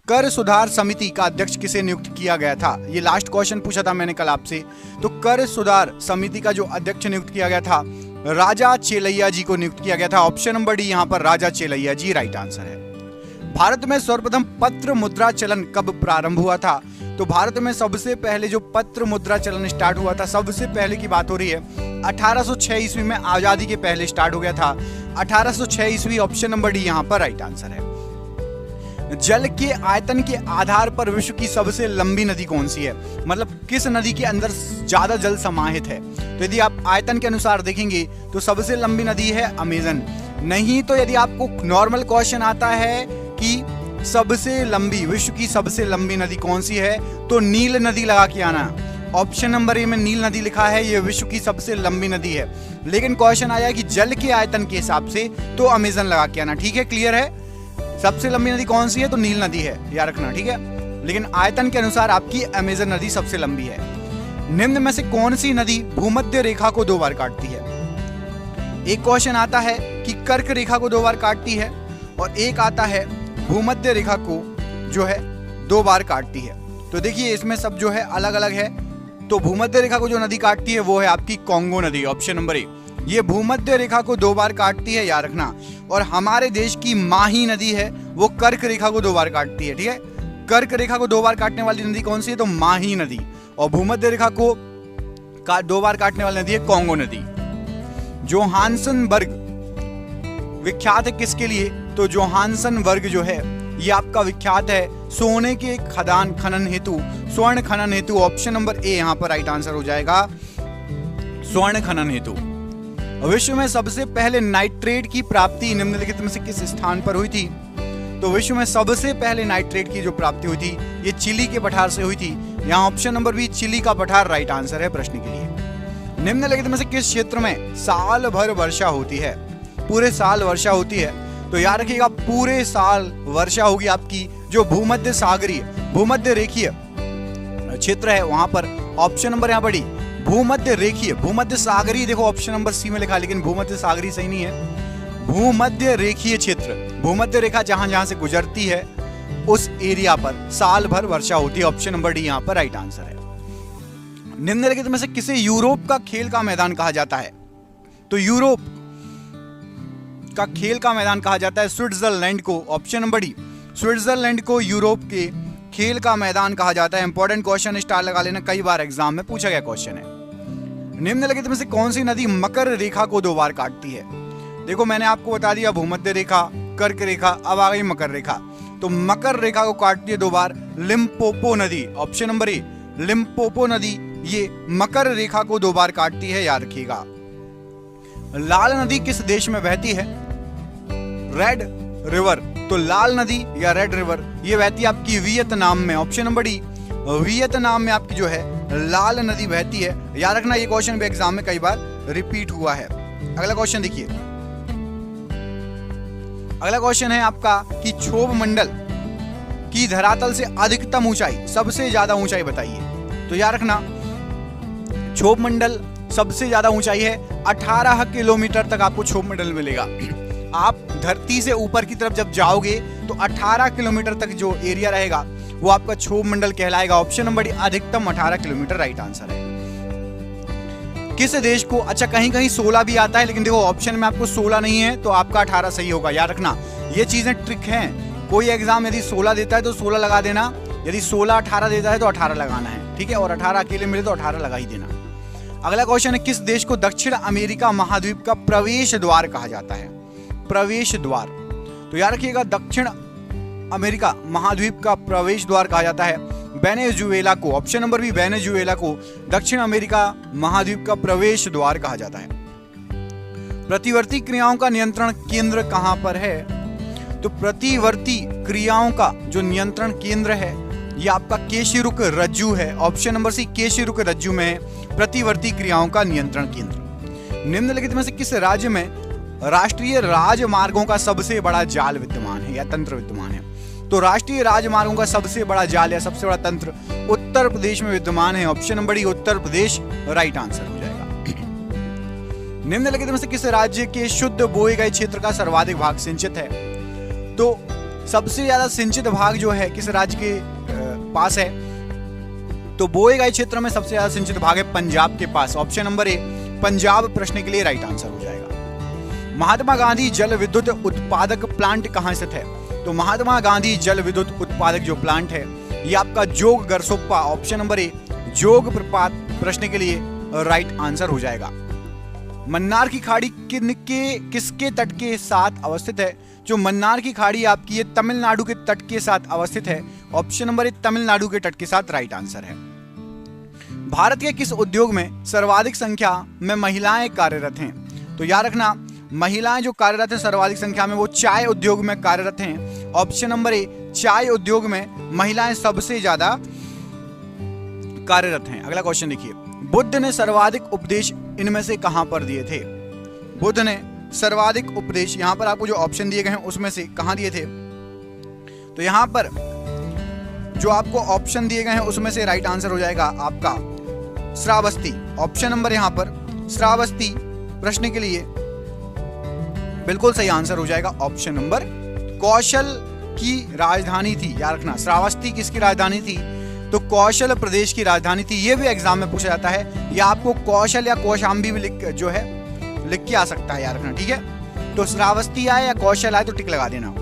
कर सुधार समिति का अध्यक्ष किसे नियुक्त किया गया था? ये लास्ट क्वेश्चन पूछा था मैंने कल आपसे। तो कर सुधार समिति का जो अध्यक्ष नियुक्त किया गया था, राजा चेलैया जी को नियुक्त किया गया था। ऑप्शन नंबर डी यहाँ पर राजा चेलैया जी राइट आंसर है। भारत में सर्वप्रथम पत्र मुद्रा चलन कब प्रारंभ हुआ था? तो भारत में सबसे पहले जो पत्र मुद्रा चलन स्टार्ट हुआ था, सबसे पहले की बात हो रही है 1806 ईस्वी में, आजादी के पहले स्टार्ट हो गया था 1806 ईस्वी। ऑप्शन नंबर डी यहाँ पर राइट आंसर है। जल के आयतन के आधार पर विश्व की सबसे लंबी नदी कौन सी है? मतलब किस नदी के अंदर ज्यादा जल समाहित है? तो यदि आप आयतन के अनुसार देखेंगे तो सबसे लंबी नदी है अमेजन। नहीं तो यदि आपको नॉर्मल क्वेश्चन आता है कि सबसे लंबी, विश्व की सबसे लंबी नदी कौन सी है, तो नील नदी लगा के आना। ऑप्शन नंबर ए में नील नदी लिखा है, ये विश्व की सबसे लंबी नदी है। लेकिन क्वेश्चन आया कि जल के आयतन के हिसाब से, तो अमेजन लगा के आना। ठीक है, क्लियर है? सबसे लंबी नदी कौन सी है? तो नील नदी है, याद रखना। ठीक है, लेकिन आयतन के अनुसार आपकी अमेजन नदी सबसे लंबी है। निम्न में से कौन सी नदी भूमध्य रेखा को 2 बार काटती है? एक क्वेश्चन आता है कि कर्क रेखा को 2 बार काटती है, और एक आता है भूमध्य रेखा को जो है 2 बार काटती है। तो देखिए इसमें सब जो है अलग अलग है। तो भूमध्य रेखा को जो नदी काटती है वो है आपकी कांगो नदी, ऑप्शन नंबर ए। ये भूमध्य रेखा को 2 बार काटती है, याद रखना। और हमारे देश की माही नदी है, वो कर्क रेखा को 2 बार काटती है। ठीक है, कर्क रेखा को 2 बार काटने वाली नदी कौन सी है? तो माही नदी। और भूमध्य रेखा को 2 बार काटने वाली नदी है कांगो नदी। जोहान्सनबर्ग विख्यात है किसके लिए? तो जोहान्सनबर्ग जो है ये आपका विख्यात है सोने के खदान खनन हेतु, स्वर्ण खनन हेतु। ऑप्शन नंबर ए यहाँ पर राइट आंसर हो जाएगा, स्वर्ण खनन हेतु। विश्व में सबसे पहले नाइट्रेट की प्राप्ति निम्नलिखित में से किस स्थान पर हुई थी? तो विश्व में सबसे पहले नाइट्रेट की जो प्राप्ति हुई थी, ये चिली के पठार से हुई थी। यहाँ ऑप्शन नंबर बी चिली का पठार राइट आंसर है प्रश्न के लिए। निम्नलिखित में से किस क्षेत्र में साल भर वर्षा होती है? पूरे साल वर्षा होती है, तो याद रखिएगा पूरे साल वर्षा होगी आपकी जो भूमध्य सागरीय, भूमध्य रेखीय क्षेत्र है वहां पर। ऑप्शन नंबर यहाँ बड़ी भूमध्य रेखीय, भूमध्य सागरीय देखो ऑप्शन नंबर सी में लिखा, लेकिन भूमध्य सागरीय सही नहीं है। भूमध्य रेखीय क्षेत्र, भूमध्य रेखा जहां जहां से गुजरती है उस एरिया पर साल भर वर्षा होती है। ऑप्शन नंबर डी यहाँ पर राइट आंसर है। निम्नलिखित में से किसे यूरोप का खेल का मैदान कहा जाता है? तो यूरोप का खेल का मैदान कहा जाता है स्विट्जरलैंड को। ऑप्शन नंबर डी स्विट्जरलैंड को यूरोप के खेल का मैदान कहा जाता है। इंपॉर्टेंट क्वेश्चन, स्टार लगा लेना, कई बार एग्जाम में पूछा गया क्वेश्चन है। निम्नलिखित में से कौन सी नदी मकर रेखा को 2 बार काटती है? देखो मैंने आपको बता दिया भूमध्य रेखा, कर्क रेखा, अब आ गई मकर रेखा। तो मकर रेखा को काटती है 2 बार लिम्पोपो नदी। ऑप्शन नंबर ए लिम्पोपो नदी ये मकर रेखा को 2 बार काटती है, याद रखिएगा। लाल नदी किस देश में बहती है? Red river. तो लाल नदी या रेड रिवर ये बहती है आपकी वियतनाम में। ऑप्शन नंबर डी वियतनाम में आपकी जो है लाल नदी बहती है, याद रखना। ये क्वेश्चन भी एग्जाम में कई बार रिपीट हुआ है। अगला क्वेश्चन देखिए, अगला क्वेश्चन है आपका कि क्षोभ मंडल की धरातल से अधिकतम ऊंचाई, सबसे ज्यादा ऊंचाई बताइए। तो याद रखना क्षोभ मंडल सबसे ज्यादा ऊंचाई है 18 किलोमीटर तक आपको क्षोभ मंडल मिलेगा। आप धरती से ऊपर की तरफ जब जाओगे तो 18 किलोमीटर तक जो एरिया रहेगा वो आपका क्षोभ मंडल कहलाएगा। ऑप्शन नंबर डी अधिकतम 18 किलोमीटर राइट आंसर है। किस देश को, अच्छा कहीं कहीं 16 भी आता है, लेकिन देखो ऑप्शन में आपको 16 नहीं है तो आपका 18 सही होगा, याद रखना। ये चीजें ट्रिक हैं। कोई एग्जाम यदि 16 देता है तो 16 लगा देना, यदि 16 18 देता है तो 18 लगाना है, ठीक है। और 18 अकेले मिले तो 18 लगा ही देना। अगला क्वेश्चन है, किस देश को दक्षिण अमेरिका महाद्वीप का प्रवेश द्वार कहा जाता है? प्रवेश द्वार, तो याद रखिएगा दक्षिण अमेरिका महाद्वीप का प्रवेश द्वार कहा जाता है वेनेजुएला को। ऑप्शन नंबर बी वेनेजुएला को दक्षिण अमेरिका महाद्वीप का प्रवेश द्वार कहा जाता है। प्रतिवर्ती क्रियाओं का नियंत्रण केंद्र कहां पर है? तो प्रतिवर्ती क्रियाओं का जो नियंत्रण केंद्र है ये आपका केशिरुक रज्जु है। ऑप्शन नंबर सी केशिरुक रज्जु में है प्रतिवर्ती क्रियाओं का नियंत्रण केंद्र। निम्नलिखित में से किस राज्य में राष्ट्रीय राजमार्गों का सबसे बड़ा जाल विद्यमान है या तंत्र विद्यमान है? तो राष्ट्रीय राजमार्गों का सबसे बड़ा जाल या सबसे बड़ा तंत्र उत्तर प्रदेश में विद्यमान है। Option number D Uttar Pradesh right answer हो जाएगा। निम्नलिखित में से किस राज्य के शुद्ध बोए गए क्षेत्र का सर्वाधिक भाग सिंचित है? तो सबसे ज्यादा सिंचित भाग जो है किस राज्य के पास है? तो बोए गए क्षेत्र में सबसे ज्यादा सिंचित भाग है पंजाब के पास। ऑप्शन नंबर ए पंजाब प्रश्न के लिए राइट आंसर हो जाएगा। महात्मा गांधी जल विद्युत उत्पादक प्लांट कहां स्थित है? तो महात्मा गांधी जल विद्युत उत्पादक जो प्लांट है ये आपका जोग गरसोप्पा, ऑप्शन नंबर ए जोग प्रपात प्रश्न के लिए राइट आंसर हो जाएगा। मन्नार की खाड़ी किसके तट के साथ अवस्थित है? जो मन्नार की खाड़ी आपकी ये तमिलनाडु के तट के साथ अवस्थित है। ऑप्शन नंबर ए तमिलनाडु के तट के साथ राइट आंसर है। भारत के किस उद्योग में सर्वाधिक संख्या में महिलाएं कार्यरत हैं? तो याद रखना महिलाएं जो कार्यरत हैं सर्वाधिक संख्या में वो चाय उद्योग में कार्यरत हैं। ऑप्शन नंबर ए चाय उद्योग में महिलाएं सबसे ज्यादा कार्यरत हैं। अगला क्वेश्चन देखिए, बुद्ध ने सर्वाधिक उपदेश इनमें से कहां पर दिए थे? बुद्ध ने सर्वाधिक उपदेश यहां पर आपको जो ऑप्शन दिए गए हैं उसमें से कहां दिए थे? तो यहां पर जो आपको ऑप्शन दिए गए हैं उसमें से राइट आंसर हो जाएगा आपका श्रावस्ती। ऑप्शन नंबर यहां पर श्रावस्ती प्रश्न के लिए बिल्कुल सही आंसर हो जाएगा ऑप्शन नंबर। कौशल की राजधानी थी, याद रखना श्रावस्ती किसकी राजधानी थी? तो कौशल प्रदेश की राजधानी थी। ये भी एग्जाम में पूछा जाता है, या आपको कौशल या कौशाम्बी भी लिख के आ सकता है, याद रखना, ठीक है। तो श्रावस्ती आए या कौशल आए तो टिक लगा देना।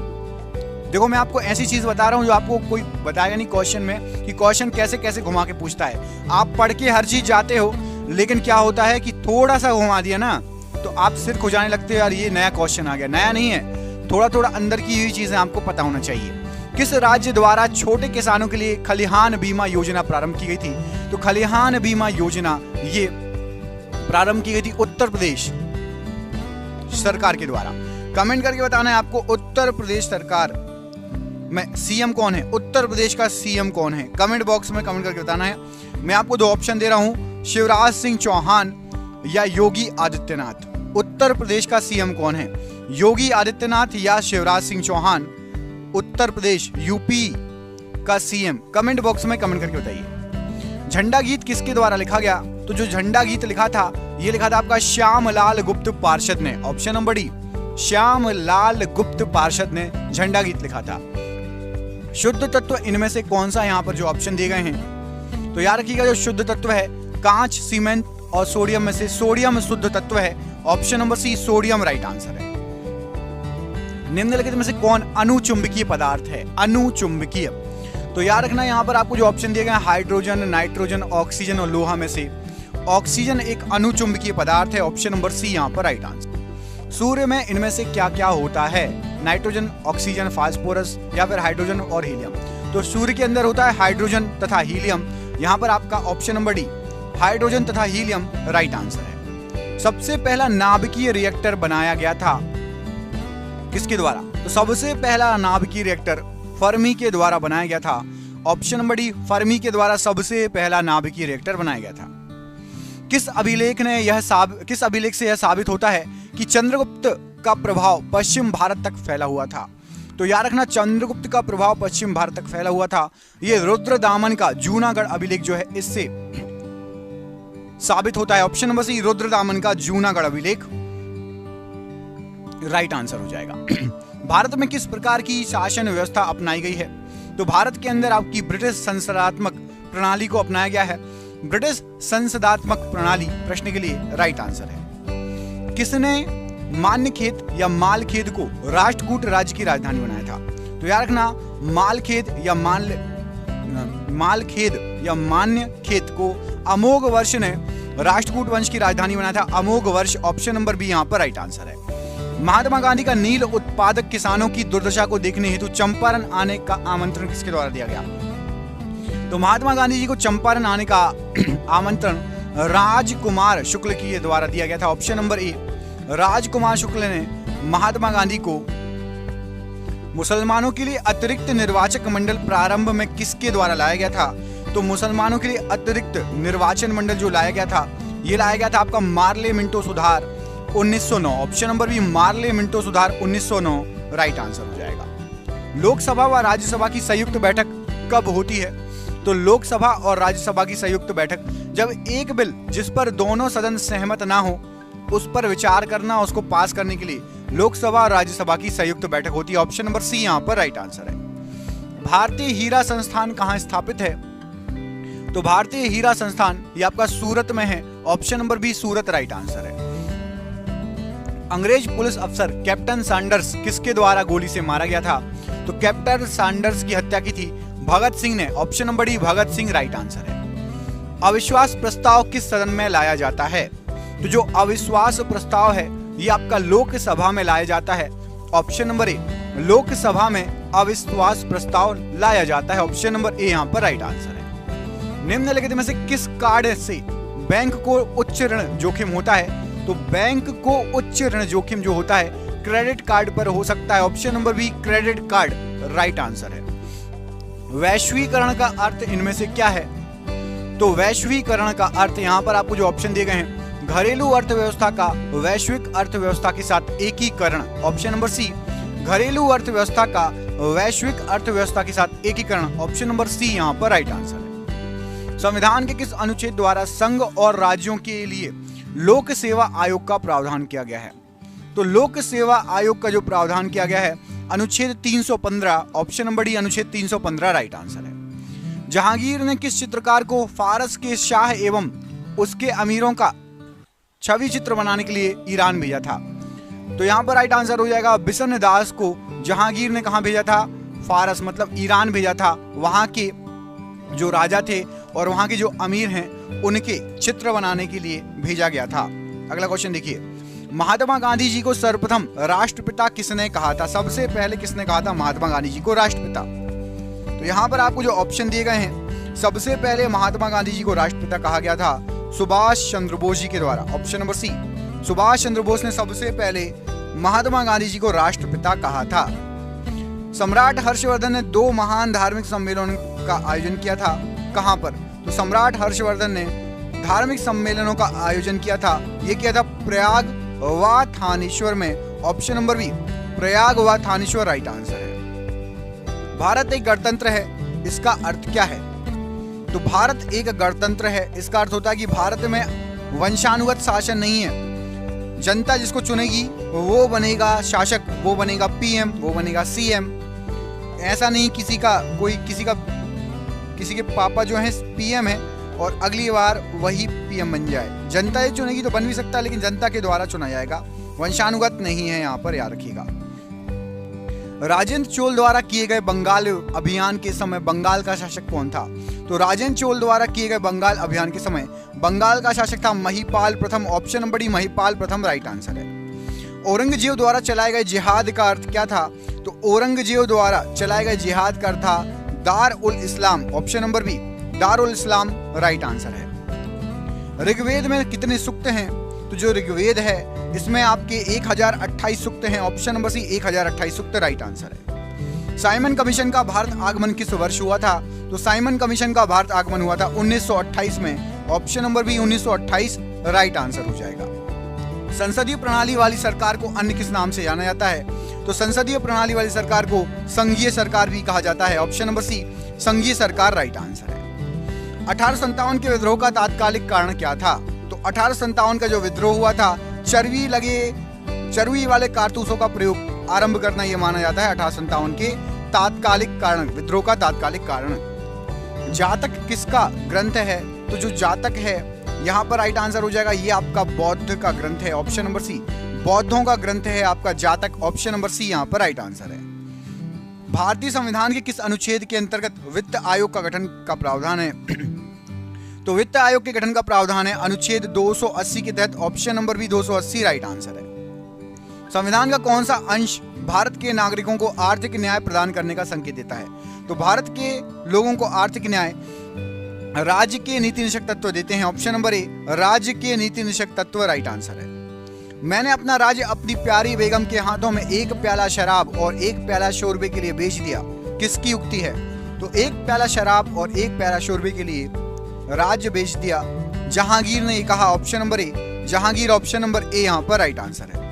देखो मैं आपको ऐसी चीज बता रहा हूँ जो आपको कोई बताएगा नहीं क्वेश्चन में कि क्वेश्चन कैसे कैसे घुमा के पूछता है। आप पढ़ के हर चीज जाते हो, लेकिन क्या होता है कि थोड़ा सा घुमा दिया ना तो आप सिर खुजाने लगते हो, यार ये नया क्वेश्चन आ गया। नया नहीं है, थोड़ा थोड़ा अंदर की हुई चीजें आपको पता होना चाहिए। किस राज्य द्वारा छोटे किसानों के लिए खलिहान बीमा योजना प्रारंभ की गई थी? तो खलिहान बीमा योजना ये प्रारंभ की गई थी उत्तर प्रदेश सरकार के द्वारा। कमेंट करके बताना है आपको उत्तर प्रदेश सरकार में सीएम कौन है, उत्तर प्रदेश का सीएम कौन है? कमेंट बॉक्स में कमेंट करके बताना है। मैं आपको दो ऑप्शन दे रहा हूं, शिवराज सिंह चौहान या योगी आदित्यनाथ। उत्तर प्रदेश का सीएम कौन है, योगी आदित्यनाथ या शिवराज सिंह चौहान? उत्तर प्रदेश यूपी का सीएम। कमेंट बॉक्स में कमेंट करके बताइए। झंडा गीत किसके द्वारा लिखा गया? तो जो झंडा गीत लिखा था ये लिखा था आपका श्यामलाल गुप्त पार्षद ने। ऑप्शन नंबर डी श्यामलाल गुप्त पार्षद ने झंडा गीत लिखा था। शुद्ध तत्व इनमें से कौन सा यहाँ पर जो ऑप्शन दिए गए हैं? तो याद रखिएगा जो शुद्ध तत्व है कांच, सीमेंट और सोडियम में से सोडियम शुद्ध तत्व है। Option number C sodium right answer है। निम्नलिखित में से कौन अनुचुंबकीय पदार्थ है? अनुचुंबकीय। तो याद रखना यहाँ पर आपको जो ऑप्शन दिए गए हैं हाइड्रोजन, नाइट्रोजन, ऑक्सीजन और लोहा में से ऑक्सीजन एक अनुचुंबकीय पदार्थ है। ऑप्शन नंबर सी यहाँ पर राइट आंसर। सूर्य में इनमें से क्या क्या होता है? नाइट्रोजन, ऑक्सीजन, फास्फोरस या फिर हाइड्रोजन और हीलियम? तो सूर्य के अंदर होता है हाइड्रोजन तथा हीलियम। यहाँ पर आपका ऑप्शन नंबर डी हाइड्रोजन तथा हीलियम राइट आंसर है। सबसे पहला नाभिकीय रिएक्टर बनाया गया था किसके द्वारा? तो सबसे पहला नाभिकीय रिएक्टर फर्मी के द्वारा बनाया गया था। ऑप्शन नंबर डी फर्मी के द्वारा सबसे पहला नाभिकीय रिएक्टर बनाया गया था। किस अभिलेख से यह साबित होता है कि चंद्रगुप्त का प्रभाव पश्चिम भारत तक फैला हुआ था? तो याद रखना चंद्रगुप्त का प्रभाव पश्चिम भारत तक फैला हुआ था। यह रुद्रदामन का जूनागढ़ अभिलेख जो है इससे साबित होता है। ऑप्शन नंबर सी रुद्रदामन का जूनागढ़ अभिलेख राइट आंसर हो जाएगा। भारत में किस प्रकार की शासन व्यवस्था अपनाई गई है? तो भारत के अंदर आपकी ब्रिटिश संसदात्मक प्रणाली को अपनाया गया है। ब्रिटिश संसदात्मक प्रणाली प्रश्न के लिए राइट आंसर है। किसने मान्यखेत या मालखेद को राष्ट्रकूट राज्य की राजधानी बनाया था? तो याद रखना मालखेद या मान्यखेत को अमोघ वर्ष ने राष्ट्रकूट वंश की राजधानी बनाया था। अमोघ वर्ष ऑप्शन नंबर बी यहाँ पर राइट आंसर है। महात्मा गांधी का नील उत्पादक किसानों की दुर्दशा को देखने हेतु चंपारण आने का आमंत्रण किसके द्वारा दिया गया? तो महात्मा गांधी जी को चंपारण आने का आमंत्रण राजकुमार शुक्ल के द्वारा दिया गया था। ऑप्शन नंबर ए राजकुमार शुक्ल ने महात्मा गांधी को मुसलमानों के लिए अतिरिक्त निर्वाचक मंडल प्रारंभ में किसके द्वारा लाया गया था? तो मुसलमानों के लिए अतिरिक्त निर्वाचन मंडल जो लाया गया था ये लाया गया था आपका मार्ले मिंटो सुधार 1909। Option number B Morley Minto सुधार 1909 राइट आंसर हो जाएगा। लोकसभा व राज्यसभा की संयुक्त बैठक कब होती है? तो लोकसभा और राज्यसभा की संयुक्त बैठक जब एक बिल जिस पर दोनों सदन सहमत ना हो उस पर विचार करना, उसको पास करने के लिए लोकसभा और राज्यसभा की संयुक्त बैठक होती है। ऑप्शन नंबर सी यहाँ पर राइट आंसर है। भारतीय हीरा संस्थान कहाँ स्थित है? तो भारतीय हीरा संस्थान ये आपका सूरत में है। ऑप्शन नंबर बी सूरत राइट आंसर है। अंग्रेज पुलिस अफसर कैप्टन सैंडर्स किसके द्वारा गोली से मारा गया था? तो कैप्टन सैंडर्स की हत्या की थी भगत सिंह ने। Option number D Bhagat Singh right answer है। अविश्वास प्रस्ताव किस सदन में लाया जाता है? तो जो अविश्वास प्रस्ताव है ये आपका लोकसभा में लाया जाता है। ऑप्शन नंबर ए लोकसभा में अविश्वास प्रस्ताव लाया जाता है। ऑप्शन नंबर ए यहाँ पर राइट आंसर है। निम्नलिखित में से किस कार्ड से बैंक को उच्च ऋण जोखिम होता है? तो बैंक को उच्च ऋण जोखिम जो होता है क्रेडिट कार्ड पर हो सकता है। Option number B credit card right answer है। वैश्वीकरण का अर्थ इनमें से क्या है? तो वैश्वीकरण का अर्थ यहाँ पर आपको जो ऑप्शन दिए गए हैं, घरेलू अर्थव्यवस्था का वैश्विक अर्थव्यवस्था के साथ एकीकरण। ऑप्शन नंबर सी घरेलू अर्थव्यवस्था का वैश्विक अर्थव्यवस्था के साथ एकीकरण। ऑप्शन नंबर सी यहाँ पर राइट आंसर है। संविधान के किस अनुच्छेद द्वारा संघ और राज्यों के लिए लोक सेवा आयोग का प्रावधान किया गया है? तो लोक सेवा आयोग का जो प्रावधान किया गया है अनुच्छेद 315। ऑप्शन नंबर डी अनुच्छेद 315 राइट आंसर है। जहांगीर ने किस चित्रकार को फारस के शाह एवं उसके अमीरों का छवि चित्र बनाने के लिए ईरान भेजा था? तो यहाँ पर राइट आंसर हो जाएगा बिशन दास को जहांगीर ने कहाँ भेजा था? फारस मतलब ईरान भेजा था। वहां के जो राजा थे और वहां के जो अमीर हैं उनके चित्र बनाने के लिए भेजा गया था। अगला क्वेश्चन देखिए, महात्मा गांधी जी को सर्वप्रथम राष्ट्रपिता किसने कहा था? सबसे पहले किसने कहा था महात्मा गांधी जी को राष्ट्रपिता? तो यहाँ पर आपको जो ऑप्शन दिए गए हैं, सबसे पहले महात्मा गांधी जी को राष्ट्रपिता कहा गया था सुभाष चंद्र बोस जी के द्वारा। ऑप्शन नंबर सी सुभाष चंद्र बोस ने सबसे पहले महात्मा गांधी जी को राष्ट्रपिता कहा था। सम्राट हर्षवर्धन ने 2 महान धार्मिक सम्मेलनों का आयोजन किया था। कहां पर? तो सम्राट हर्षवर्धन ने धार्मिक सम्मेलनों का आयोजन किया था। ये किया था प्रयाग व थानेश्वर में। ऑप्शन नंबर बी प्रयाग व थानेश्वर राइट आंसर है। भारत एक गणतंत्र है, इसका अर्थ क्या है? तो भारत एक गणतंत्र है, इसका अर्थ होता है कि भारत में वंशानुगत शासन नहीं है। जनता जिसको चुनेगी वो बनेगा शासक, वो बनेगा पीएम, वो बनेगा सीएम। ऐसा नहीं किसी के पापा जो है पीएम है और अगली बार वही पीएम बन जाए। जनता ये चुनेगी तो बन भी सकता है, लेकिन जनता के द्वारा चुना जाएगा, वंशानुगत नहीं है। यहाँ पर याद रखिएगा। राजेंद्र चोल द्वारा किए गए बंगाल अभियान के समय बंगाल का शासक कौन था? तो राजेंद्र चोल द्वारा किए गए बंगाल अभियान के समय बंगाल का शासक था महिपाल प्रथम। ऑप्शन नंबर डी महिपाल प्रथम राइट आंसर है। औरंगजेब द्वारा चलाए गए जिहाद का अर्थ क्या था? तो औरंगजेब द्वारा चलाए गए जिहाद का अर्थ था दार ul Islam. Option number B दार उल इस्लाम राइट आंसर है। ऋग्वेद में कितने सूक्त हैं? तो जो ऋग्वेद है इसमें आपके 1028 सूक्त हैं। ऑप्शन नंबर सी 1028 सूक्त राइट आंसर है। साइमन कमीशन का भारत आगमन किस वर्ष हुआ था? तो साइमन कमीशन का भारत आगमन हुआ था 1928 में। Option number B 1928 right answer हो जाएगा। संसदीय प्रणाली वाली सरकार को अन्य किस नाम से जाना जाता है? तो संसदीय प्रणाली वाली सरकार को संघीय सरकार भी कहा जाता है। ऑप्शन नंबर सी संघीय सरकार राइट आंसर है। 1857 के विद्रोह का तात्कालिक कारण क्या था? तो 1857 का जो विद्रोह हुआ था, चर्बी वाले कारतूसों का प्रयोग आरंभ करना यह माना जाता है 1857 के तात्कालिक कारण, विद्रोह का तात्कालिक कारण। जातक किसका ग्रंथ है? तो जो जातक है यहाँ पर राइट आंसर हो जाएगा, ये आपका बौद्ध का ग्रंथ है। ऑप्शन नंबर सी बौद्धों का ग्रंथ है आपका जातक। ऑप्शन नंबर सी यहाँ पर राइट आंसर है। भारतीय संविधान के किस अनुच्छेद के अंतर्गत वित्त आयोग का गठन का प्रावधान है? तो वित्त आयोग के गठन का प्रावधान है अनुच्छेद 280 के तहत। Option number B 280 right answer है। संविधान का कौन सा अंश भारत के नागरिकों को आर्थिक न्याय प्रदान करने का संकेत देता है? तो भारत के लोगों को आर्थिक न्याय राज्य के नीति निषेक तत्व देते हैं। ऑप्शन नंबर ए राज्य के नीति निषेक तत्व राइट आंसर है। मैंने अपना राज्य अपनी प्यारी बेगम के हाथों में 1 प्याला शराब और 1 प्याला शोरबे के लिए बेच दिया, किसकी युक्ति है? तो 1 प्याला शराब और 1 प्याला शोरबे के लिए राज्य बेच दिया, जहांगीर ने कहा। ऑप्शन नंबर ए जहांगीर। ऑप्शन नंबर ए यहाँ पर राइट आंसर है।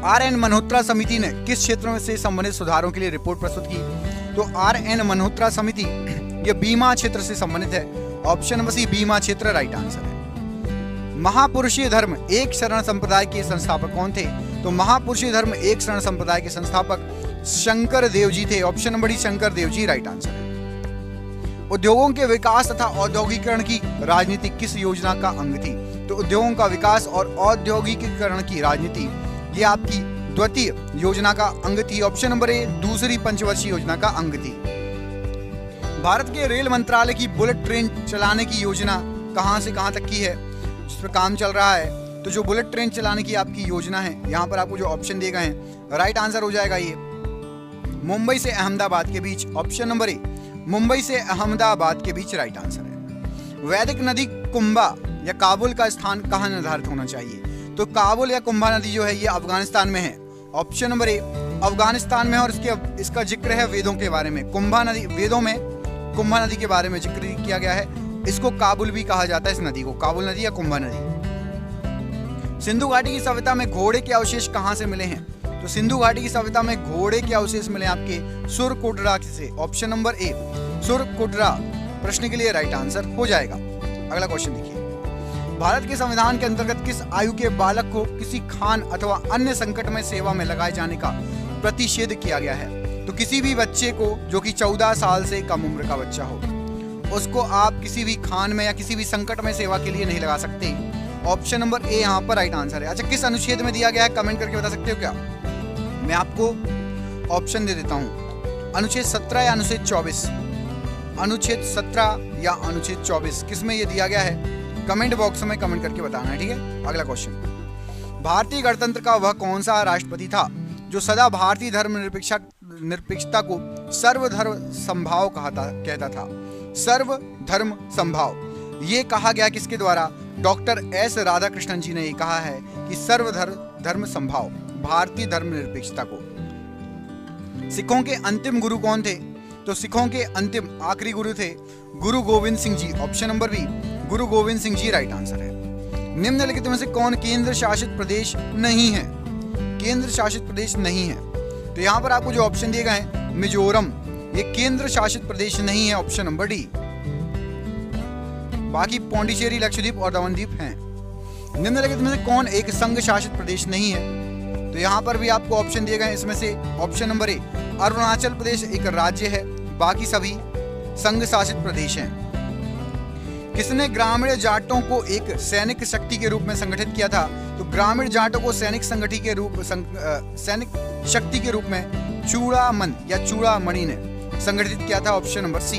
आर.एन. मल्होत्रा समिति ने किस क्षेत्र से संबंधित सुधारों के लिए रिपोर्ट प्रस्तुत की? तो आर.एन. मल्होत्रा समिति ये बीमा क्षेत्र से संबंधित है। ऑप्शन नंबर सी बीमा क्षेत्र राइट आंसर है। महापुरुषीय धर्म एक शरण संप्रदाय के संस्थापक कौन थे? तो तो महापुरुषी धर्म एक शरण संप्रदाय के संस्थापक शंकर देव जी थे। Option number D Shankar Dev ji right answer है। उद्योगों के विकास तथा औद्योगिकरण की राजनीति किस योजना का अंग थी? तो उद्योगों का विकास और औद्योगिकीकरण की राजनीति ये आपकी द्वितीय योजना का अंग थी। ऑप्शन नंबर ए दूसरी पंचवर्षीय योजना का अंग थी। भारत के रेल मंत्रालय की बुलेट ट्रेन चलाने की योजना कहां से कहां तक की है, जिस पर काम चल रहा है? तो जो बुलेट ट्रेन चलाने की आपकी योजना है, यहाँ पर आपको जो ऑप्शन दिए गए हैं राइट आंसर हो जाएगा ये मुंबई से अहमदाबाद के बीच। ऑप्शन नंबर ए मुंबई से अहमदाबाद के बीच राइट आंसर है। वैदिक नदी कुंभा या काबुल का स्थान कहाँ निर्धारित होना चाहिए? तो काबुल या कुंभा नदी जो है ये अफगानिस्तान में है। ऑप्शन नंबर ए अफगानिस्तान में, और इसका जिक्र है वेदों के बारे में। कुंभा नदी वेदों में कुंभा नदी के बारे में जिक्र किया गया है। इसको काबुल भी कहा जाता है, इस नदी को काबुल नदी या कुंभा नदी। सिंधु घाटी की सभ्यता में घोड़े के अवशेष कहाँ से मिले हैं? तो सिंधु घाटी की सभ्यता में घोड़े के अवशेष मिले आपके सुरकुटरा से। ऑप्शन नंबर ए सुरकुटरा प्रश्न के लिए राइट आंसर हो जाएगा। अगला क्वेश्चन देखिए, भारत के संविधान के अंतर्गत किस आयु के बालक को किसी खान अथवा अन्य संकट में सेवा में लगाए जाने का प्रतिषेध किया गया है? तो किसी भी बच्चे को जो कि 14 साल से कम उम्र का बच्चा हो, उसको आप किसी भी खान में या किसी भी संकट में सेवा के लिए नहीं लगा सकते। ऑप्शन नंबर ए यहाँ पर राइट आंसर है। अच्छा, किस अनुच्छेद में दिया गया है कमेंट करके बता सकते हो क्या? मैं आपको ऑप्शन दे देता हूं, अनुच्छेद 17 या अनुच्छेद 24। अनुच्छेद 17 या अनुच्छेद 24 किस में ये दिया गया है? कमेंट बॉक्स में कमेंट करके बताना है, ठीक है। अगला क्वेश्चन, भारतीय गणतंत्र का वह कौन सा राष्ट्रपति था जो सदा भारतीय धर्मनिरपेक्षता को सर्वधर्म समभाव कहता था? सर्वधर्म समभाव ये कहा गया किसके द्वारा? डॉक्टर एस राधाकृष्णन जी ने ये कहा है कि सर्वधर्म समभाव भारतीय धर्मनिरपेक्षता को। सिखों के अंतिम गुरु कौन थे? तो सिखों के अंतिम आखिरी गुरु थे गुरु Govind Singh ji. Option number B गुरु गोविंद सिंह जी राइट आंसर है। निम्नलिखित में से कौन केंद्र शासित प्रदेश नहीं है? केंद्र शासित प्रदेश नहीं है, तो यहाँ पर आपको जो ऑप्शन दिए गए हैं मिजोरम, ये केंद्र शासित प्रदेश नहीं है। Option number D. बाकी पौंडीचेरी, लक्षद्वीप और दमनद्वीप हैं। निम्नलिखित में से कौन एक संघ शासित प्रदेश नहीं है? तो यहाँ पर भी आपको ऑप्शन दिए गए इसमें से ऑप्शन नंबर ए अरुणाचल प्रदेश एक राज्य है, बाकी सभी संघ शासित प्रदेश हैं। किसने ग्रामीण जाटों को एक सैनिक शक्ति के रूप में संगठित किया था? तो ग्रामीण जाटों को सैनिक शक्ति के रूप में चूड़ामन या चूड़ामणि ने संगठित किया था। Option number C.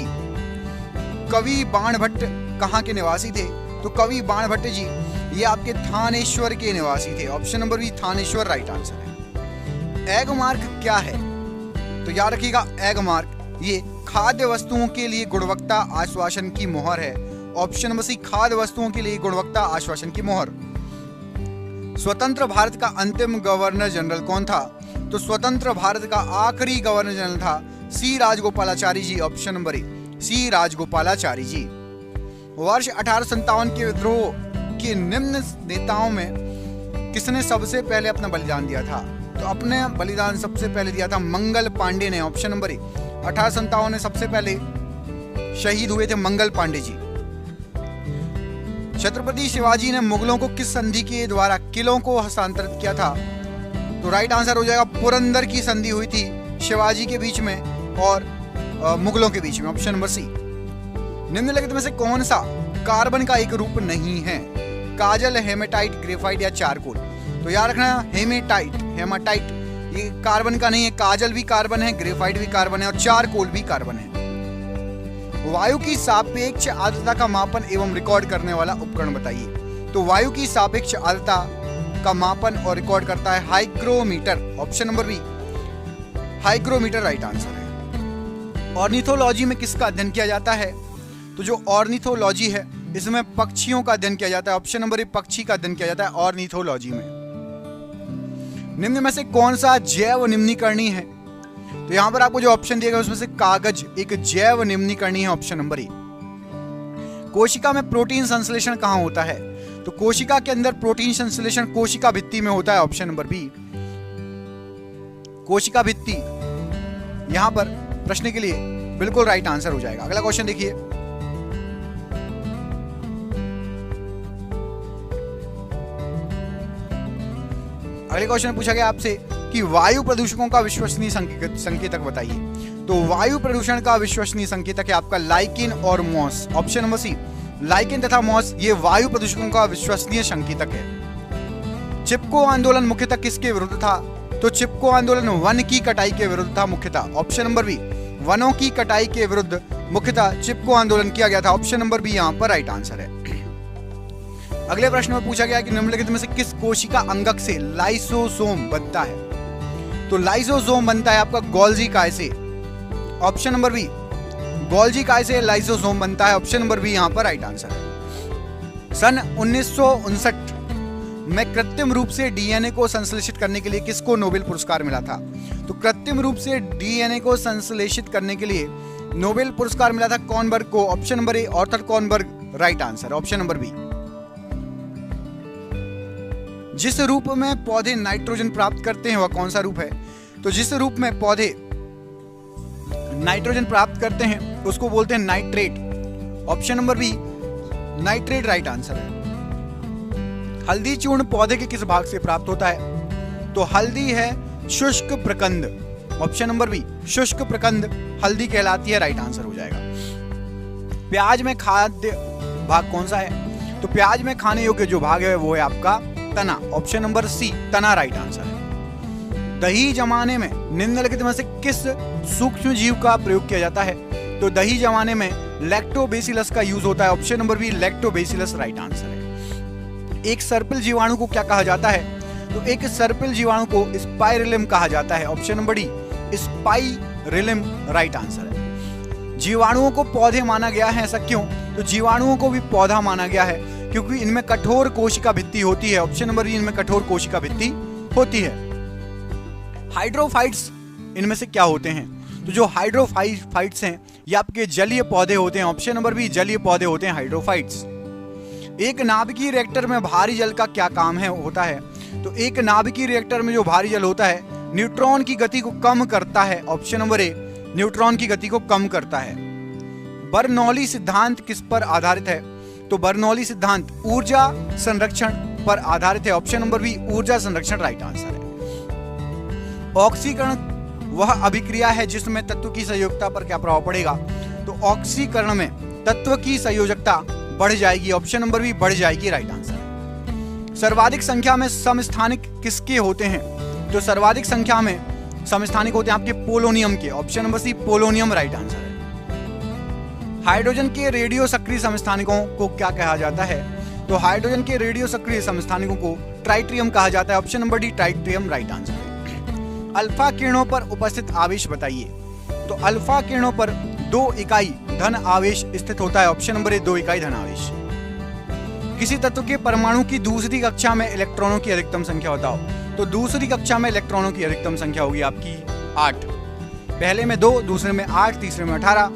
कवि बाणभट्ट कहाँ के निवासी थे? तो कवि बाणभट्ट जी ये आपके थानेश्वर के निवासी थे। Option number B Thaneshwar right answer है। एग मार्क क्या है? तो याद रखिएगा, एग मार्क ये खाद्य वस्तुओं के लिए गुणवत्ता आश्वासन की मोहर है। ऑप्शन नंबर सी खाद्य वस्तुओं के लिए गुणवत्ता आश्वासन की मोहर। स्वतंत्र भारत का अंतिम गवर्नर जनरल कौन था? तो स्वतंत्र भारत का आखिरी गवर्नर जनरल था सी राजगोपालाचारी जी। ऑप्शन नंबर ए सी राजगोपालाचारी जी। वर्ष 1857 के विद्रोह के निम्न नेताओं में किसने सबसे पहले अपना बलिदान दिया था? तो अपने बलिदान सबसे पहले दिया था मंगल पांडे ने। ऑप्शन नंबर ए 1857 में सबसे पहले शहीद हुए थे मंगल पांडे जी। छत्रपति शिवाजी ने मुगलों को किस संधि के द्वारा किलों को हस्तांतरित किया था? तो राइट आंसर हो जाएगा पुरंदर की संधि हुई थी शिवाजी के बीच में और मुगलों के बीच में। Option number C. निम्नलिखित में से कौन सा कार्बन का एक रूप नहीं है? काजल, हेमेटाइट, ग्रेफाइट या चारकोल? तो याद रखना हेमाटाइट ये कार्बन का नहीं है। काजल भी कार्बन है, ग्रेफाइट भी कार्बन है और चारकोल भी कार्बन है। वायु की सापेक्ष आर्द्रता का मापन एवं रिकॉर्ड करने वाला उपकरण बताइए। तो वायु की सापेक्ष आर्द्रता का मापन और रिकॉर्ड करता है hygrometer. Option number B hygrometer right answer है। ऑर्निथोलॉजी में किसका अध्ययन किया जाता है? तो जो ऑर्निथोलॉजी है इसमें पक्षियों का अध्ययन किया जाता है। ऑप्शन नंबर ए पक्षी का अध्ययन किया जाता है ऑर्निथोलॉजी में। निम्न में से कौन सा जैव निम्नीकरणीय है? तो यहां पर आपको जो ऑप्शन दिया गया उसमें से कागज एक जैव निम्नीकरणीय है। ऑप्शन नंबर ए। कोशिका में प्रोटीन संश्लेषण कहां होता है? तो कोशिका के अंदर प्रोटीन संश्लेषण कोशिका भित्ति में होता है। ऑप्शन नंबर बी कोशिका भित्ति यहां पर प्रश्न के लिए बिल्कुल राइट आंसर हो जाएगा। अगला क्वेश्चन देखिए, अगले क्वेश्चन में पूछा गया आपसे कि वायु प्रदूषकों का विश्वसनीय संकेतक बताइए। तो वायु प्रदूषण का विश्वसनीय संकेतक है आपका लाइकेन और moss. Option number C, lichen तथा मॉस ये वायु प्रदूषकों का विश्वसनीय संकेतक है। चिपको आंदोलन मुख्यतः किसके विरुद्ध था? तो चिपको आंदोलन वन की कटाई के विरुद्ध था मुख्यतः। ऑप्शन नंबर बी, वनों की कटाई के विरुद्ध मुख्यतः चिपको आंदोलन किया गया था। ऑप्शन नंबर बी यहाँ पर राइट आंसर है। अगले प्रश्न में पूछा गया कि निम्नलिखित में से किस कोशिका अंगक से लाइसोसोम बनता है? तो लाइसोसोम बनता है आपका गोल्जी काय से। ऑप्शन नंबर बी, गोल्जी काय से लाइसोसोम बनता है। ऑप्शन नंबर बी यहाँ पर राइट आंसर है। सन 1959 में कृत्रिम रूप से डीएनए को संश्लेषित करने के लिए किसको नोबेल पुरस्कार मिला था? तो कृत्रिम रूप से डीएनए को संश्लेषित करने के लिए नोबेल पुरस्कार मिला था कॉर्नबर्ग को। Option number A, Arthur Kornberg right answer. Option number B. जिस रूप में पौधे नाइट्रोजन प्राप्त करते हैं वह कौन सा रूप है? तो जिस रूप में पौधे नाइट्रोजन प्राप्त करते हैं उसको बोलते हैं nitrate. Option number B, nitrate right answer है। हल्दी चूर्ण पौधे के किस भाग से प्राप्त होता है? तो हल्दी है शुष्क प्रकंद। ऑप्शन नंबर बी, शुष्क प्रकंद हल्दी कहलाती है, राइट आंसर हो जाएगा। प्याज में खाद्य भाग कौन सा है? तो प्याज में खाने योग्य जो भाग है वो है आपका तना। ऑप्शन नंबर सी, तना राइट आंसर है। दही जमाने में निम्नलिखित में से किस सूक्ष्म जीव का प्रयोग किया जाता है? तो दही जमाने में लैक्टोबैसिलस का यूज होता है। Option number B, lactobacillus right answer है। एक सर्पिल जीवाणु को क्या कहा जाता है? तो एक सर्पिल जीवाणु को स्पाइरिलम कहा जाता है। Option number D, spirillum right answer है। जीवाणुओं को पौधे माना गया है, ऐसा क्यों? तो जीवाणुओं को भी पौधा माना गया है क्योंकि इनमें कठोर कोशिका भित्ति होती है। ऑप्शन नंबर बी, इनमें कठोर कोशिका भित्ति होती है। हाइड्रोफाइट्स इनमें से क्या होते हैं? तो जो हाइड्रोफाइट्स हैं ये आपके जलीय पौधे होते हैं। ऑप्शन नंबर बी, जलीय पौधे होते हैं हाइड्रोफाइट्स। एक नाभिकीय रिएक्टर में भारी जल का क्या काम है होता है? तो एक नाभिकीय रिएक्टर में जो भारी जल होता है न्यूट्रॉन की गति को कम करता है। ऑप्शन नंबर ए, न्यूट्रॉन की गति को कम करता है। बर्नौली सिद्धांत किस पर आधारित है? तो बर्नौली सिद्धांत ऊर्जा संरक्षण पर आधारित है। ऑप्शन नंबर बी, ऊर्जा संरक्षण राइट आंसर है। ऑक्सीकरण वह अभिक्रिया है जिसमें तत्व की संयोजकता पर क्या प्रभाव पड़ेगा? तो ऑक्सीकरण में तत्व की संयोजकता बढ़ जाएगी। ऑप्शन नंबर बी, बढ़ जाएगी राइट आंसर है। सर्वाधिक संख्या में समस्थानिक किसके होते हैं? तो सर्वाधिक संख्या में समस्थानिक होते हैं आपके पोलोनियम के। Option number C, polonium right answer है। हाइड्रोजन के रेडियो सक्रिय समस्थानिकों को क्या कहा जाता है? तो हाइड्रोजन के रेडियो सक्रिय समस्थानिकों को ट्राइट्रियम कहा जाता है। Option number D, ट्राइट्रियम right answer है। अल्फा किरणों पर उपस्थित आवेश बताइए। तो अल्फा किरणों पर 2 इकाई धन आवेश स्थित होता है। ऑप्शन नंबर ए, 2 इकाई धन आवेश। किसी तत्व के परमाणु की दूसरी कक्षा में इलेक्ट्रॉनों की अधिकतम संख्या बताओ। तो दूसरी कक्षा में इलेक्ट्रॉनों की अधिकतम संख्या होगी आपकी 8। पहले में 2, दूसरे में 8, तीसरे में 18।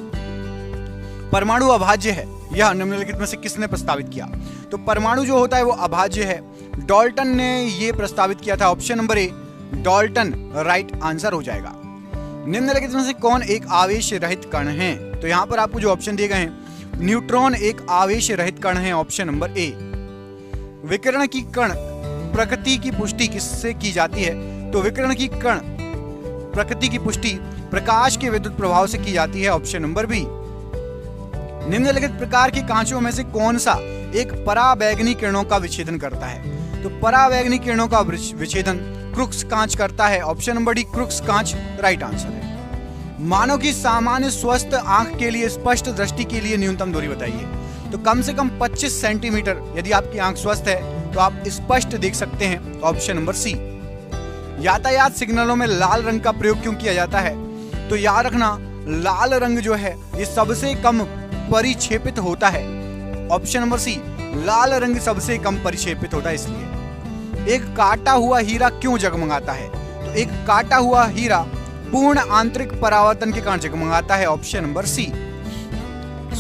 परमाणु अभाज्य है, यह निम्नलिखित में से किसने प्रस्तावित किया? तो परमाणु जो होता है वो अभाज्य है, डाल्टन ने ये प्रस्तावित किया था। ऑप्शन नंबर ए, डाल्टन राइट आंसर हो जाएगा। निम्नलिखित में से कौन एक आवेश रहित कण है? तो यहाँ पर आपको जो ऑप्शन दिए गए हैं, न्यूट्रॉन एक आवेश रहित कण है। ऑप्शन नंबर ए। विकिरण की कण प्रकृति की पुष्टि किससे की जाती है? तो विकिरण की कण प्रकृति की पुष्टि प्रकाश के विद्युत प्रभाव से की जाती है। Option number B. निम्नलिखित प्रकार के कांचों में से कौन सा एक पराबैंगनी किरणों का विच्छेदन करता है? तो पराबैंगनी किरणों का विच्छेदन क्रुक्स कांच करता है। ऑप्शन नंबर डी, क्रुक्स कांच राइट आंसर है। मानव की सामान्य स्वस्थ आंख के लिए स्पष्ट दृष्टि के लिए न्यूनतम दूरी बताइए। तो कम से कम 25 सेंटीमीटर यदि आपकी आंख स्वस्थ है तो आप स्पष्ट देख सकते हैं। Option number C. यातायात सिग्नलों में लाल रंग का प्रयोग क्यों किया जाता है? तो याद रखना, लाल रंग जो है ये सबसे कम परिक्षेपित होता है। ऑप्शन नंबर सी, लाल रंग सबसे कम परिक्षेपित होता है इसलिए। एक काटा हुआ हीरा क्यों जगमगाता है? तो एक काटा हुआ हीरा पूर्ण आंतरिक परावर्तन के कारण जगमगाता है। ऑप्शन नंबर सी।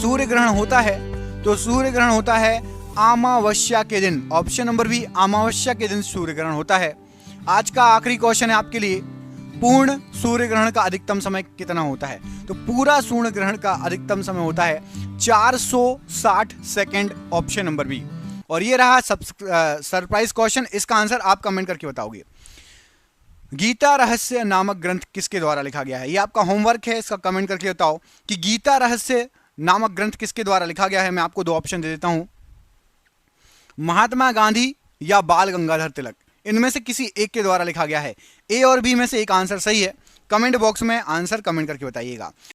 सूर्य ग्रहण होता है तो सूर्य ग्रहण होता है अमावस्या के दिन। ऑप्शन नंबर बी, अमावस्या के दिन सूर्य ग्रहण होता है। आज का आखिरी क्वेश्चन है आपके लिए, पूर्ण सूर्य ग्रहण का अधिकतम समय कितना होता है? तो पूरा सूर्य ग्रहण का अधिकतम समय होता है 460 सेकंड। Option number B. और ये रहा सरप्राइज क्वेश्चन, इसका आंसर आप कमेंट करके बताओगे। गीता रहस्य नामक ग्रंथ किसके द्वारा लिखा गया है? ये आपका होमवर्क है, इसका कमेंट करके बताओ कि गीता रहस्य नामक ग्रंथ किसके द्वारा लिखा गया है। मैं आपको दो ऑप्शन दे देता हूं, महात्मा गांधी या बाल गंगाधर तिलक, इनमें से किसी एक के द्वारा लिखा गया है। ए और बी में से एक आंसर सही है। कमेंट बॉक्स में आंसर कमेंट करके बताइएगा।